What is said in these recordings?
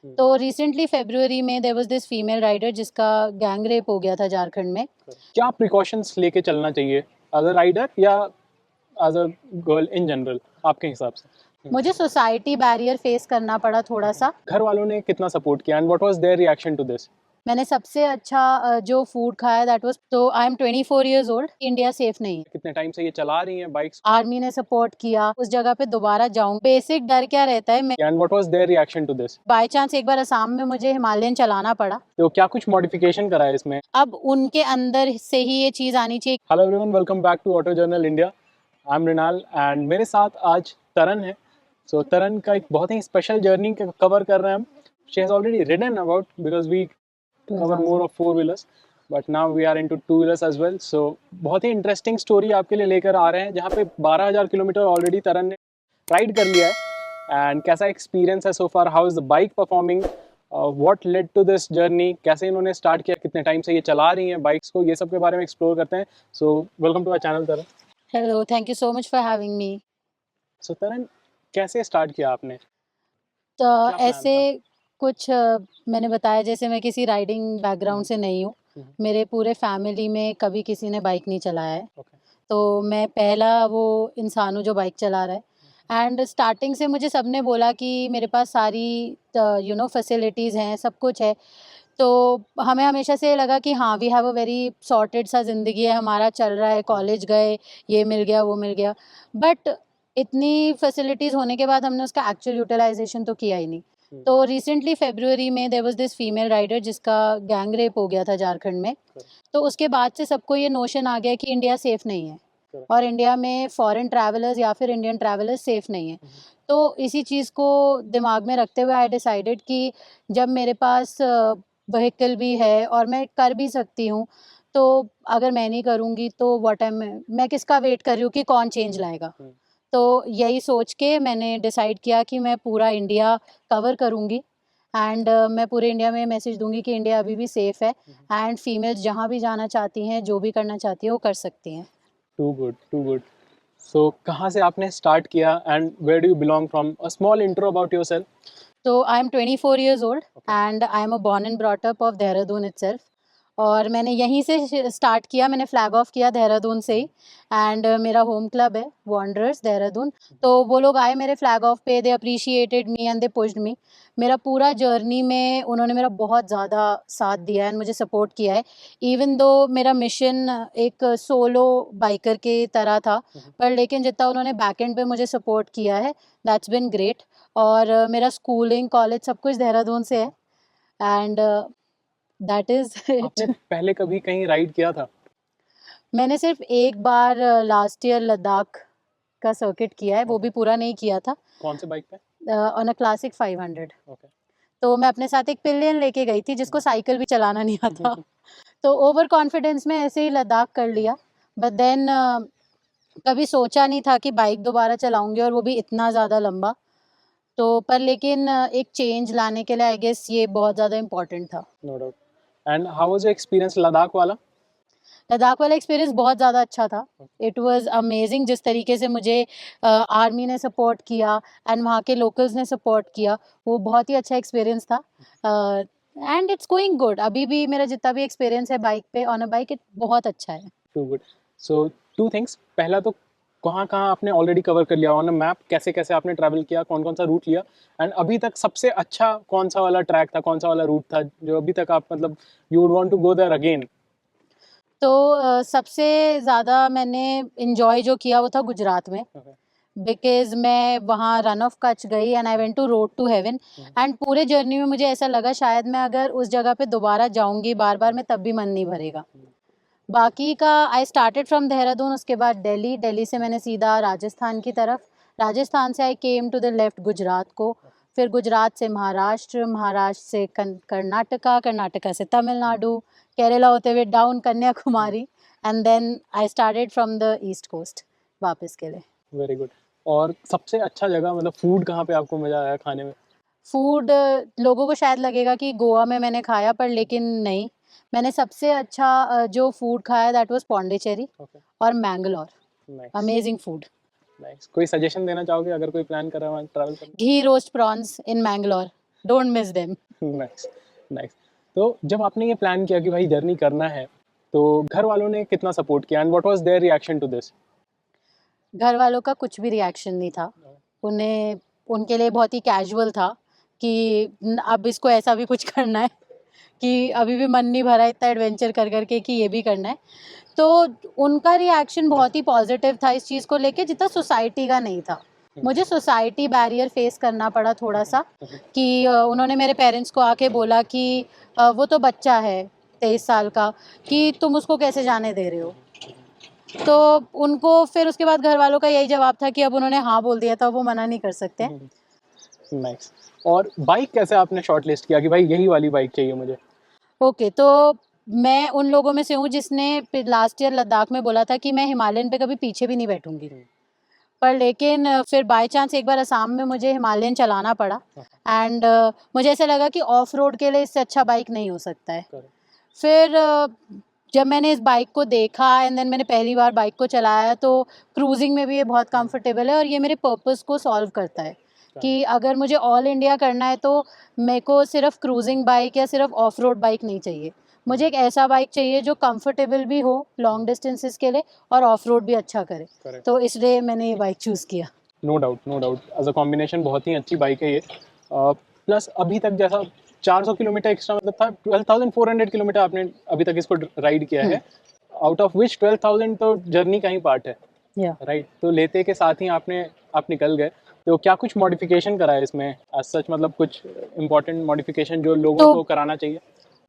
तो रिसेंटली फरवरी में there was this female rider जिसका गैंग रेप हो गया था झारखंड में। क्या प्रिकॉशंस लेके चलना चाहिए एज अ राइडर या as a girl in general आपके हिसाब से? मुझे सोसाइटी बैरियर फेस करना पड़ा थोड़ा सा। घर वालों ने कितना सपोर्ट किया and what was their reaction to this? मैंने सबसे अच्छा जो फूड खाया दैट वाज, तो I am 24 years old. India safe नहीं है। कितने टाइम से ये चला रही हैं बाइक्स? आर्मी ने सपोर्ट किया, उस जगह पे दोबारा जाऊं। बेसिक डर क्या रहता है, मैं and what was their reaction to this? By chance एक बार असम में मुझे हिमालयन चलाना पड़ा। तो क्या कुछ मॉडिफिकेशन करा है इसमें? अब उनके अंदर से ही ये चीज आनी चाहिए। Hello everyone, welcome back to auto journal India. I am Rinal and मेरे साथ आज तरन है। सो तरन का एक बहुत ही स्पेशल जर्नी कवर कर रहे हैं हम। She has already ridden about because we cover more of four wheelers but now we are into two wheelers as well. So बहुत ही इंटरेस्टिंग स्टोरी आपके लिए लेकर आ रहे हैं जहाँ पे 12,000 किलोमीटर ऑलरेडी तरन ने राइड कर लिया है। एंड कैसा एक्सपीरियंस है so far, how is the bike performing, what led to this journey, कैसे इन्होंने स्टार्ट किया, कितने टाइम से ये चला रही हैं बाइक्स को, ये सब के बारे में एक्सप्लोर करते हैं। So welcome to our channel Taran. Hello, thank you so much for having me. So Taran, कैसे स्टार्ट किया आपने? तो क्या plan ऐसे था? कुछ मैंने बताया, जैसे मैं किसी राइडिंग बैकग्राउंड से नहीं हूँ। मेरे पूरे फैमिली में कभी किसी ने बाइक नहीं चलाया है। Okay. तो मैं पहला वो इंसान हूँ जो बाइक चला रहा है। एंड स्टार्टिंग से मुझे सबने बोला कि मेरे पास सारी फैसिलिटीज़ हैं, सब कुछ है। तो हमें हमेशा से लगा कि हाँ, we have a very sorted सा ज़िंदगी है, हमारा चल रहा है, कॉलेज गए, ये मिल गया, वो मिल गया। बट इतनी फैसिलिटीज़ होने के बाद हमने उसका एक्चुअल यूटिलाइजेशन तो किया ही नहीं। तो रिसेंटली फरवरी में there was this female rider जिसका गैंग रेप हो गया था झारखंड में। तो उसके बाद से सबको ये नोशन आ गया कि इंडिया सेफ नहीं है और इंडिया में फॉरेन ट्रैवलर्स या फिर इंडियन ट्रैवलर्स सेफ नहीं है। तो इसी चीज़ को दिमाग में रखते हुए आई डिसाइडेड कि जब मेरे पास व्हीकल भी है और मैं कर भी सकती हूँ, तो अगर मैं नहीं करूँगी तो व्हाट एम मैं किसका वेट कर रही हूँ कि कौन चेंज लाएगा। तो यही सोच के मैंने डिसाइड किया कि मैं पूरा इंडिया कवर करूँगी। एंड मैं पूरे इंडिया में मैसेज दूंगी कि इंडिया अभी भी सेफ है एंड फीमेल्स जहाँ भी जाना चाहती हैं, जो भी करना चाहती हैं, वो कर सकती हैं। Too good, too good. So कहाँ से आपने स्टार्ट किया and where do you belong from? A small intro about yourself. तो I am 24 years old and I am a born and brought up of Dehradun itself. और मैंने यहीं से start किया, मैंने फ्लैग ऑफ किया देहरादून से ही। एंड मेरा होम क्लब है वॉन्डरर्स देहरादून। तो वो लोग आए मेरे फ्लैग ऑफ पे, they appreciated me and they pushed me. मेरा पूरा जर्नी में उन्होंने मेरा बहुत ज़्यादा साथ दिया है एंड मुझे सपोर्ट किया है। इवन दो मेरा मिशन एक सोलो बाइकर के तरह था, पर लेकिन जितना उन्होंने बैक एंड पे मुझे सपोर्ट किया है, दैट्स बिन ग्रेट। और मेरा स्कूलिंग, कॉलेज सब कुछ देहरादून से है एंड दैट इज़ आपने इट। पहले कभी कहीं राइड किया था? मैंने सिर्फ एक बार लास्ट ईयर लद्दाख का सर्किट किया है, वो भी पूरा नहीं किया था। कौन से बाइक पे? On a classic 500। ओके। तो मैं अपने साथ एक पिलियन लेके गई थी जिसको साइकिल भी चलाना नहीं आता। तो ओवर कॉन्फिडेंस में ऐसे ही लद्दाख कर लिया। बट देन कभी सोचा नहीं था कि बाइक दोबारा चलाऊंगी और वो भी इतना ज़्यादा लंबा। तो पर लेकिन एक चेंज लाने के लिए आई गेस ये बहुत ज़्यादा इम्पोर्टेंट था। No doubt. And how was your experience Ladakh वाला? लद्दाख वाला एक्सपीरियंस बहुत ज़्यादा अच्छा था। इट वाज़ अमेजिंग जिस तरीके से मुझे आर्मी ने सपोर्ट किया एंड वहाँ के लोकल्स ने सपोर्ट किया, वो बहुत ही अच्छा एक्सपीरियंस था। And it's going good. अभी भी मेरा जितना भी एक्सपीरियंस है बाइक पे ऑन अ बाइक, इट बहुत अच्छा है। Too good. So two things, पहला तो कहाँ कहाँ आपने ऑलरेडी कवर कर लिया ऑन अ मैप, कैसे कैसे आपने ट्रैवल किया, कौन कौन सा रूट लिया, एंड अभी तक सबसे अच्छा कौन सा वाला ट्रैक था, कौन सा वाला रूट था जो अभी तक आप मतलब you would want to go there again? तो सबसे ज़्यादा मैंने इन्जॉय जो किया वो था गुजरात में। बिकॉज़ मैं वहाँ रन ऑफ कच्छ गई and I went to road to heaven. And पूरे जर्नी में मुझे ऐसा लगा शायद मैं अगर उस जगह पे दोबारा जाऊँगी बार-बार, मैं तब भी मन नहीं भरेगा। बाकी का आई स्टार्टेड फ्रॉम देहरादून, उसके बाद दिल्ली, दिल्ली से मैंने सीधा राजस्थान की तरफ, राजस्थान से I came to the left Gujarat को, फिर गुजरात से महाराष्ट्र, महाराष्ट्र से कर्नाटका, कर्नाटका से तमिलनाडु, केरला होते हुए down Kanyakumari and then I started from the east coast वापस के लिए। Very good. और सबसे अच्छा जगह मतलब फूड कहाँ पे आपको मजा आया खाने में? फूड लोगों को शायद लगेगा कि गोवा में मैंने खाया, पर लेकिन नहीं। मैंने सबसे अच्छा जो फूड खाया दैट वाज़ पौंडीचेरी ओके। और Mangalore. Nice. Amazing food. Nice. कोई सजेशन देना चाहोगे अगर कोई प्लान कर रहा है ट्रैवल करने? Ghee roast prawns in Mangalore, don't miss them. Nice nice. तो जब आपने ये प्लान किया कि भाई जर्नी करना है, तो घर वालों ने कितना सपोर्ट किया and what was their reaction to this? घर वालों का कुछ भी रिएक्शन नहीं था। उन्हें उनके लिए बहुत ही कैजुअल था कि अब इसको ऐसा भी कुछ करना है कि अभी भी मन नहीं भरा इतना एडवेंचर कर करके कि ये भी करना है। तो उनका रिएक्शन बहुत ही पॉजिटिव था इस चीज़ को लेके, जितना सोसाइटी का नहीं था। मुझे सोसाइटी बैरियर फेस करना पड़ा थोड़ा सा कि उन्होंने मेरे पेरेंट्स को आके बोला कि वो तो बच्चा है 23 साल का, कि तुम उसको कैसे जाने दे रहे हो। तो उनको फिर उसके बाद घर वालों का यही जवाब था कि अब उन्होंने हाँ बोल दिया था, वो मना नहीं कर सकते। नाइस। और बाइक कैसे आपने शॉर्ट लिस्ट किया कि भाई यही वाली बाइक चाहिए मुझे? ओके, तो मैं उन लोगों में से हूँ जिसने लास्ट ईयर लद्दाख में बोला था कि मैं हिमालयन पे कभी पीछे भी नहीं बैठूंगी। पर लेकिन फिर बाय चांस एक बार असम में मुझे हिमालयन चलाना पड़ा एंड मुझे ऐसा लगा कि ऑफ रोड के लिए इससे अच्छा बाइक नहीं हो सकता है। फिर जब मैंने इस बाइक को देखा एंड देन मैंने पहली बार बाइक को चलाया, तो क्रूजिंग में भी ये बहुत कंफर्टेबल है और ये मेरे पर्पस को सॉल्व करता है कि अगर मुझे ऑल इंडिया करना है तो मेरे को सिर्फ क्रूजिंग बाइक या सिर्फ ऑफ रोड बाइक नहीं चाहिए। मुझे एक ऐसा बाइक चाहिए जो कंफर्टेबल भी हो लॉन्ग डिस्टेंसेस के लिए और ऑफ रोड भी अच्छा करे। Correct. तो इसलिए मैंने ये बाइक चूज़ किया। No doubt no doubt, as a combination बहुत ही अच्छी बाइक है ये। प्लस अभी तक जैसा 400 किलोमीटर एक्स्ट्रा मतलब था, 12,400 किलोमीटर आपने अभी तक इसको राइड किया है, आउट ऑफ विच 12,000 तो जर्नी का ही पार्ट है, राइट? तो लेते के साथ ही आप निकल गए। तो क्या कुछ मॉडिफिकेशन करा है इसमें एज सच, मतलब कुछ इंपॉर्टेंट मॉडिफिकेशन जो लोगों को कराना चाहिए?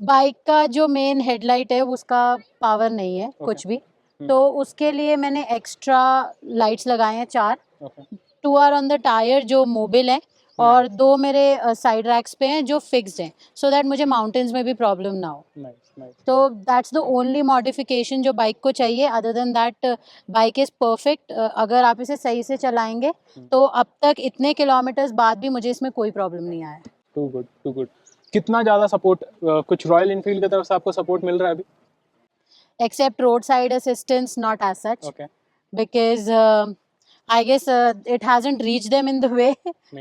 बाइक का जो मेन हेडलाइट है उसका पावर नहीं है कुछ भी, तो उसके लिए मैंने एक्स्ट्रा लाइट्स लगाए हैं 4। 2 आर ऑन द टायर जो मोबिल है और 2 मेरे साइड रैक्स पे हैं जो फिक्स्ड हैं, सो दैट मुझे माउंटेन्स में भी प्रॉब्लम ना हो। तो दैट्स द ओनली मॉडिफिकेशन जो बाइक को चाहिए। Other than that bike is perfect. अगर आप इसे सही से चलाएंगे तो अब तक इतने किलोमीटर्स बाद भी मुझे इसमें कोई प्रॉब्लम नहीं आया। Too good too good. कितना ज़्यादा सपोर्ट कुछ रॉयल एनफील्ड की तरफ से आपको सपोर्ट मिल रहा है अभी? Except roadside assistance, not as such. Okay. Because I guess it hasn't reached them in the way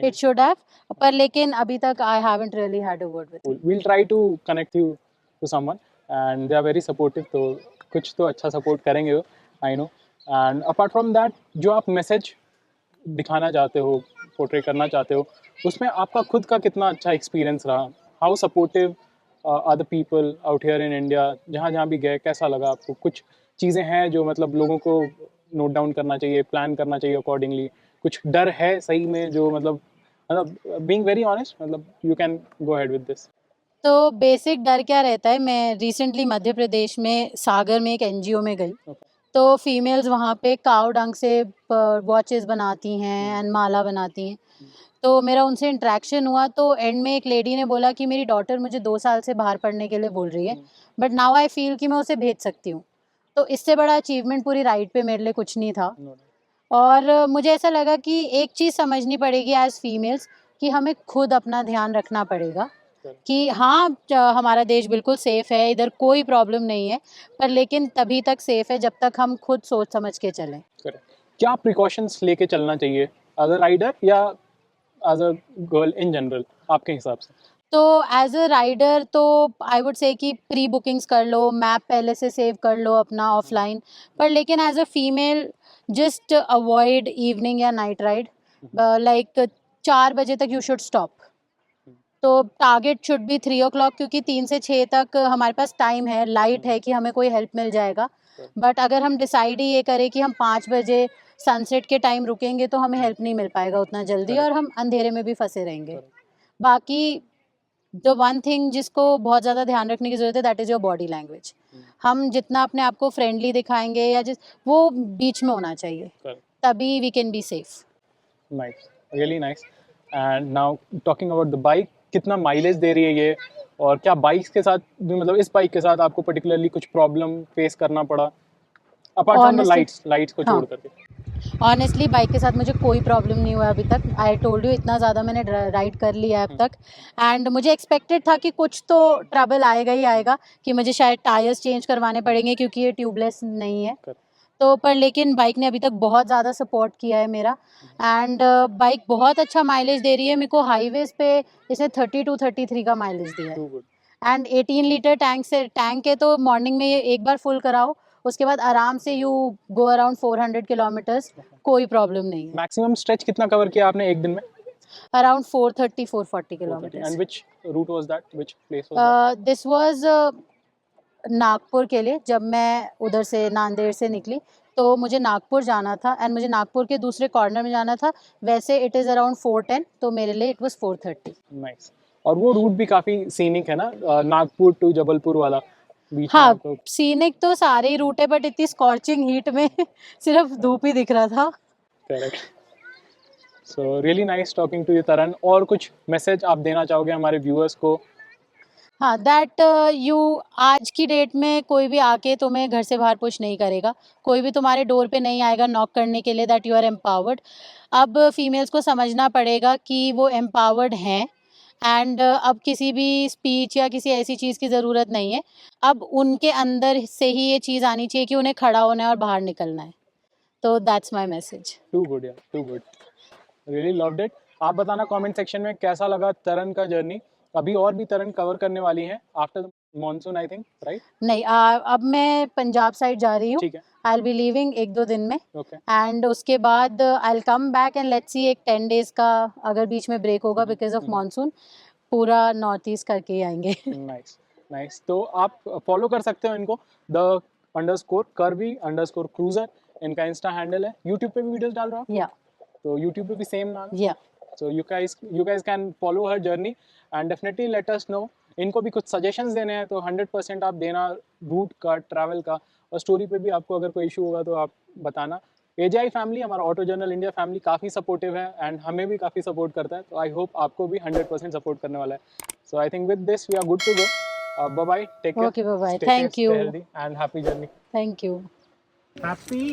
it should have. पर लेकिन अभी तक I haven't really had a word with Cool. it. We'll try to connect you to someone and they are very supportive, तो कुछ तो अच्छा support करेंगे वो, I know. And apart from that, जो आप मैसेज दिखाना चाहते हो, पोर्ट्रे करना चाहते हो, उसमें आपका खुद का कितना अच्छा एक्सपीरियंस रहा? How supportive are the people out here in India? जहाँ जहाँ भी गए कैसा लगा आपको? कुछ चीज़ें हैं जो मतलब लोगों को नोट डाउन करना चाहिए, प्लान करना चाहिए अकॉर्डिंगली? कुछ डर है सही में जो मतलब बीइंग वेरी ऑनेस्ट, मतलब you can go ahead with this. तो बेसिक डर क्या रहता है, मैं रिसेंटली मध्य प्रदेश में सागर में एक एनजीओ में गई। तो फीमेल्स वहाँ पे काऊ डंग से वॉचेस बनाती हैं एंड माला बनाती हैं। तो मेरा उनसे इंटरेक्शन हुआ तो एंड में एक लेडी ने बोला कि मेरी डॉटर मुझे 2 साल से बाहर पढ़ने के लिए बोल रही है, बट नाउ आई फील कि मैं उसे भेज सकती हूँ। तो इससे बड़ा अचीवमेंट पूरी राइड पे मेरे लिए कुछ नहीं था। और मुझे ऐसा लगा कि एक चीज़ समझनी पड़ेगी एज फीमेल्स कि हमें खुद अपना ध्यान रखना पड़ेगा कि हाँ हमारा देश बिल्कुल सेफ़ है, इधर कोई प्रॉब्लम नहीं है, पर लेकिन तभी तक सेफ़ है जब तक हम खुद सोच समझ के चलें। क्या प्रिकॉशंस लेके चलना चाहिए एज अ राइडर या as a girl in general आपके हिसाब से? तो एज अ राइडर तो आई वुड से कि प्री बुकिंग्स कर लो, मैप पहले से सेव कर लो अपना ऑफलाइन। पर लेकिन as a female just avoid evening या नाइट राइड। लाइक 4 बजे तक यू शुड स्टॉप। तो टारगेट शुड बी 3 o'clock, क्योंकि 3 से 6 तक हमारे पास टाइम है, लाइट है कि हमें कोई हेल्प मिल जाएगा। बट अगर हम डिसाइड ही ये करें कि हम 5 बजे सनसेट के टाइम रुकेंगे तो हमें हेल्प नहीं मिल पाएगा उतना जल्दी और हम अंधेरे में भी फंसे रहेंगे। बाकी जो वन थिंग जिसको बहुत ज़्यादा ध्यान रखने की ज़रूरत है, that is your body language. हम जितना अपने आप को फ्रेंडली दिखाएंगे या वो बीच में होना चाहिए, तभी we can be safe. Nice, really nice. And now talking about the bike, कितना माइलेज दे रही है ये? और क्या बाइक्स के साथ मतलब इस बाइक के साथ आपको पर्टिकुलरली कुछ प्रॉब्लम फेस करना पड़ा अपार्ट फ्रॉम द लाइट्स को छोड़ करके? ऑनेस्टली बाइक के साथ मुझे कोई प्रॉब्लम नहीं हुआ अभी तक। आई टोल्ड यू इतना ज़्यादा मैंने राइड कर लिया है अब तक एंड मुझे एक्सपेक्टेड था कि कुछ तो ट्रबल आएगा ही आएगा, कि मुझे शायद टायर्स चेंज करवाने पड़ेंगे क्योंकि ये ट्यूबलेस नहीं है। तो पर लेकिन बाइक ने अभी तक बहुत ज़्यादा सपोर्ट किया है मेरा एंड बाइक बहुत अच्छा माइलेज दे रही है मेरे को हाईवेज पे इसने 32-33 का माइलेज दिया है too good. And 18 litre tank है तो मॉर्निंग में ये एक बार फुल कराओ उसके बाद आराम से यू गो अराउंड 400 किलोमीटर्स कोई प्रॉब्लम नहीं है मैक्सिमम स्ट्रेच कितना कवर किया आपने एक दिन में? Around 430-440 430. Kilometres And which route was that? Which place was that? This was Nagpur के लिए जब मैं उधर से नांदेड़ से निकली तो मुझे नागपुर जाना था एंड मुझे नागपुर के दूसरे कॉर्नर में जाना था वैसे इट इज़ अराउंड 410 तो मेरे लिए इट वाज 430 नाइस। और वो रूट भी काफी सीनिक है ना, नागपुर टू जबलपुर वाला बीच में हाँ आपको। सीनिक तो सारे ही रूट है बट इतनी स्कॉर्चिंग हीट में सिर्फ धूप ही दिख रहा था correct. So really nice talking to you Taran. और कुछ मैसेज आप देना चाहोगे हमारे व्यूअर्स को? हाँ दैट यू आज की डेट में कोई भी आके तुम्हें घर से बाहर पुश नहीं करेगा कोई भी तुम्हारे डोर पे नहीं आएगा नॉक करने के लिए दैट यू आर एम्पावर्ड अब फीमेल्स को समझना पड़ेगा कि वो एम्पावर्ड हैं एंड अब किसी भी स्पीच या किसी ऐसी चीज़ की ज़रूरत नहीं है अब उनके अंदर से ही ये चीज़ आनी चाहिए कि उन्हें खड़ा होना है और बाहर निकलना है तो that's my message too good यार, too good. Really loved it. आप बताना कमेंट सेक्शन में कैसा लगा तरन का जर्नी। अभी और भी तरन कवर करने वाली हैं after monsoon I think, right? नहीं अब मैं पंजाब साइड जा रही हूँ ठीक है, आई विल बी लीविंग 1-2 दिन में ओके। एंड उसके बाद I will come back and let's see एक 10 डेज का अगर बीच में ब्रेक होगा बिकॉज ऑफ मॉनसून पूरा नॉर्थ ईस्ट करके ही आएंगे नाइस नाइस। तो आप फॉलो कर सकते हो इनको, द _curvy_cruiser इनका इंस्टा हैंडल है। यूट्यूब पे भी वीडियोस डाल रहा हूँ, या तो यूट्यूब पे भी सेम नाम है। या So you guys can follow her journey and definitely let us know। इनको भी कुछ सजेशंस देने हैं तो 100% आप देना, रूट का, ट्रैवल का, और स्टोरी पे भी आपको अगर कोई इशू होगा तो आप बताना। AJI फैमिली, हमारा ऑटो जर्नल इंडिया फैमिली काफ़ी सपोर्टिव है एंड हमें भी काफ़ी सपोर्ट करता है, तो आई होप आपको भी 100% सपोर्ट करने वाला है। So I think with this we are good to go. Bye bye, take care, Okay, bye-bye. stay Thank safe, you. stay healthy and happy journey। Thank you Happy